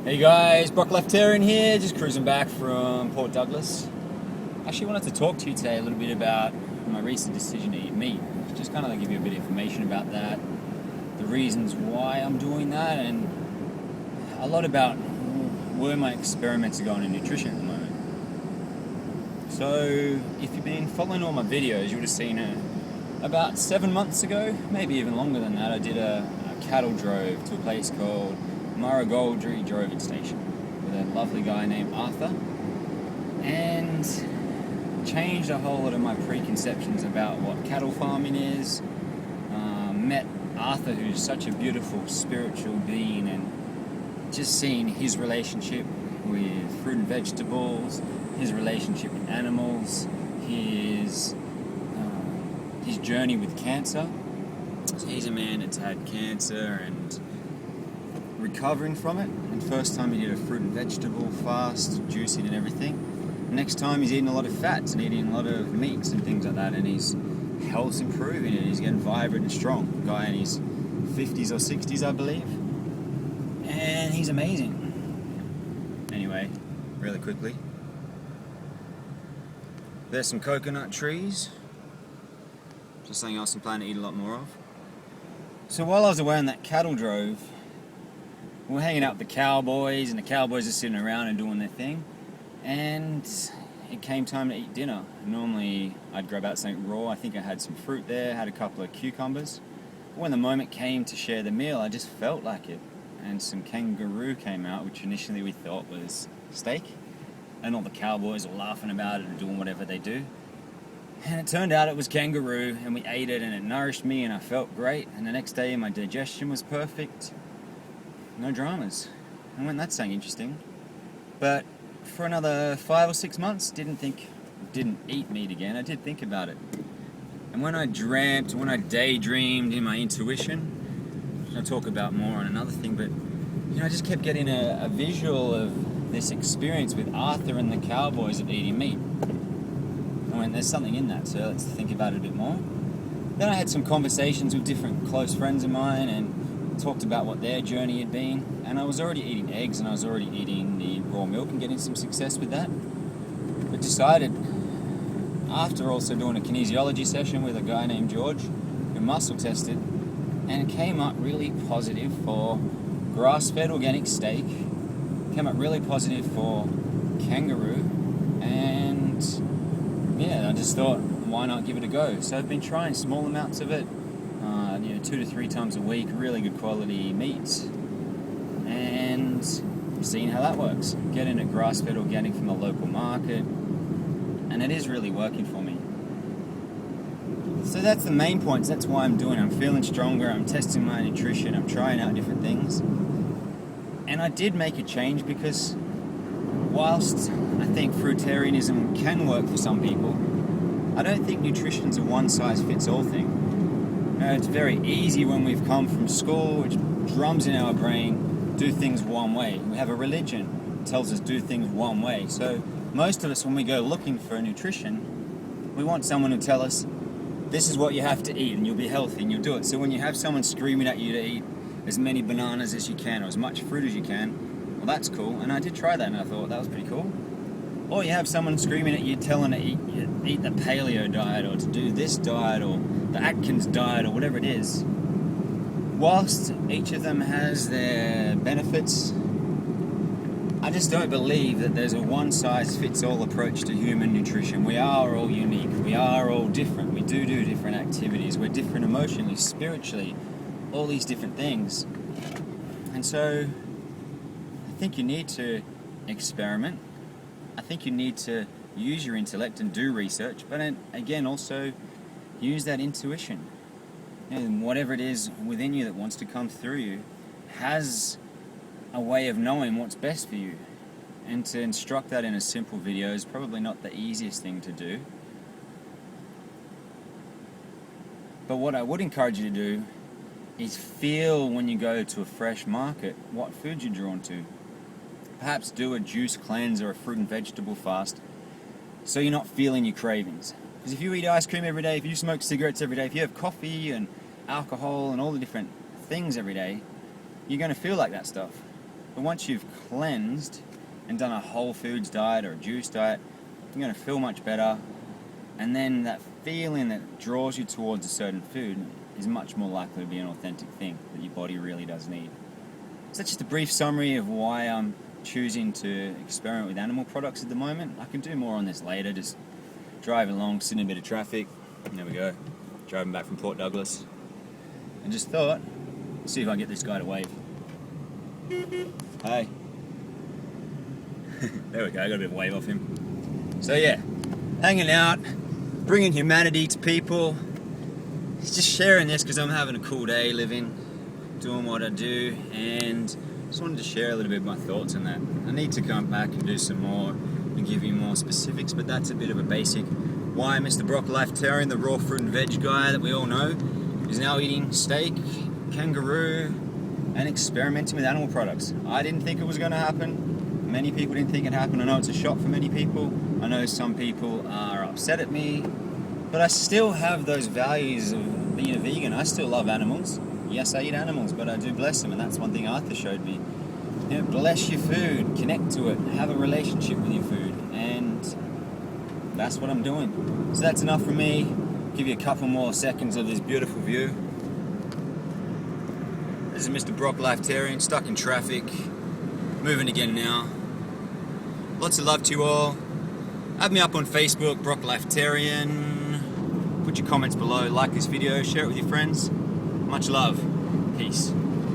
Hey guys, Lifetarian here, just cruising back from Port Douglas. Actually wanted to talk to you today a little bit about my recent decision to eat meat. Just kind of give you a bit of information about that, the reasons why I'm doing that, and a lot about where my experiments are going in nutrition at the moment. So if you've been following all my videos, you would have seen about 7 months ago, maybe even longer than that, I did a cattle drove to a place called Murrugoldri Droving Station with a lovely guy named Arthur, and changed a whole lot of my preconceptions about what cattle farming is. Met Arthur, who's such a beautiful spiritual being, and just seeing his relationship with fruit and vegetables, his relationship with animals, his journey with cancer. So he's a man that's had cancer and recovering from it, and first time he did a fruit and vegetable fast, juicing and everything. Next time he's eating a lot of fats and eating a lot of meats and things like that, and his health's improving and he's getting vibrant and strong. Guy in his 50s or 60s, I believe, and he's amazing. Anyway, really quickly, there's some coconut trees, just something else I'm planning to eat a lot more of. So while I was away on that cattle drove, we're hanging out with the cowboys, and the cowboys are sitting around and doing their thing, and it came time to eat dinner. Normally I'd grab out something raw. I think I had some fruit there, had a couple of cucumbers. When the moment came to share the meal, I just felt like it, and some kangaroo came out, which initially we thought was steak, and all the cowboys were laughing about it and doing whatever they do. And it turned out it was kangaroo, and we ate it, and it nourished me, and I felt great, and the next day my digestion was perfect. No dramas. I went, that's something interesting. But for another 5 or 6 months, didn't eat meat again. I did think about it. And when I daydreamed in my intuition, which I'll talk about more on another thing, but I just kept getting a visual of this experience with Arthur and the cowboys of eating meat. I went, there's something in that, so let's think about it a bit more. Then I had some conversations with different close friends of mine and talked about what their journey had been, and I was already eating eggs and I was already eating the raw milk and getting some success with that, but decided, after also doing a kinesiology session with a guy named George who muscle tested, and it came up really positive for grass-fed organic steak, came up really positive for kangaroo, and yeah, I just thought, why not give it a go? So I've been trying small amounts of it, 2 to 3 times a week, really good quality meats, and seeing how that works. Getting it grass-fed organic from the local market, and it is really working for me. So that's the main points. That's why I'm doing it. I'm feeling stronger, I'm testing my nutrition, I'm trying out different things. And I did make a change because whilst I think fruitarianism can work for some people, I don't think nutrition's a one-size-fits-all thing. It's very easy when we've come from school, which drums in our brain, do things one way. We have a religion that tells us do things one way. So most of us, when we go looking for nutrition, we want someone to tell us, this is what you have to eat and you'll be healthy and you'll do it. So when you have someone screaming at you to eat as many bananas as you can or as much fruit as you can, well, that's cool. And I did try that and I thought that was pretty cool. Or you have someone screaming at you, telling you to eat the paleo diet or to do this diet or the Atkins diet or whatever it is. Whilst each of them has their benefits, I just don't believe that there's a one-size-fits-all approach to human nutrition. We are all unique. We are all different. We do different activities. We're different emotionally, spiritually, all these different things. And so I think you need to experiment. I think you need to use your intellect and do research, but again, also use that intuition. And whatever it is within you that wants to come through you has a way of knowing what's best for you. And to instruct that in a simple video is probably not the easiest thing to do. But what I would encourage you to do is feel when you go to a fresh market what food you're drawn to. Perhaps do a juice cleanse or a fruit and vegetable fast so you're not feeling your cravings. Because if you eat ice cream every day, if you smoke cigarettes every day, if you have coffee and alcohol and all the different things every day, you're going to feel like that stuff. But once you've cleansed and done a whole foods diet or a juice diet, you're going to feel much better. And then that feeling that draws you towards a certain food is much more likely to be an authentic thing that your body really does need. So that's just a brief summary of why I'm choosing to experiment with animal products at the moment. I can do more on this later, just driving along, sitting in a bit of traffic. There we go, driving back from Port Douglas. And just thought, see if I can get this guy to wave. Hey. There we go, I got a bit of a wave off him. So yeah, hanging out, bringing humanity to people. Just sharing this because I'm having a cool day living, doing what I do, and just wanted to share a little bit of my thoughts on that. I need to come back and do some more and give you more specifics, but that's a bit of a basic why Mr. Brock Lifetarian, the raw fruit and veg guy that we all know, is now eating steak, kangaroo, and experimenting with animal products. I didn't think it was going to happen. Many people didn't think it happened. I know it's a shock for many people. I know some people are upset at me, but I still have those values of being a vegan. I still love animals. Yes, I eat animals, but I do bless them, and that's one thing Arthur showed me. You know, bless your food, connect to it, have a relationship with your food, and that's what I'm doing. So that's enough from me. Give you a couple more seconds of this beautiful view. This is Mr. Brock Lifetarian, stuck in traffic, moving again now. Lots of love to you all. Add me up on Facebook, Brock Lifetarian. Put your comments below, like this video, share it with your friends. Much love. Peace.